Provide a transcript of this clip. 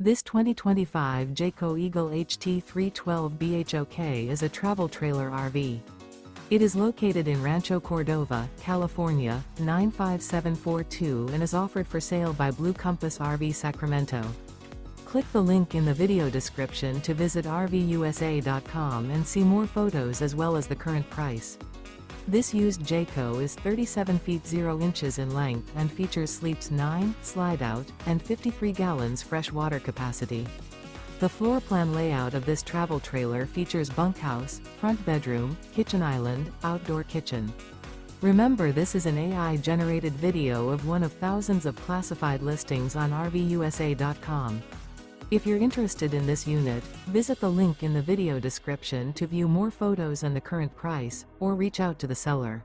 This 2025 Jayco Eagle HT 312 BHOK is a travel trailer RV. It is located in Rancho Cordova, California, 95742 and is offered for sale by Blue Compass RV Sacramento. Click the link in the video description to visit RVUSA.com and see more photos as well as the current price. This used Jayco is 37 feet 0 inches in length and features sleeps 9, slide-out, and 53 gallons fresh water capacity. The floor plan layout of this travel trailer features bunkhouse, front bedroom, kitchen island, outdoor kitchen. Remember, this is an AI-generated video of one of thousands of classified listings on RVUSA.com. If you're interested in this unit, visit the link in the video description to view more photos and the current price, or reach out to the seller.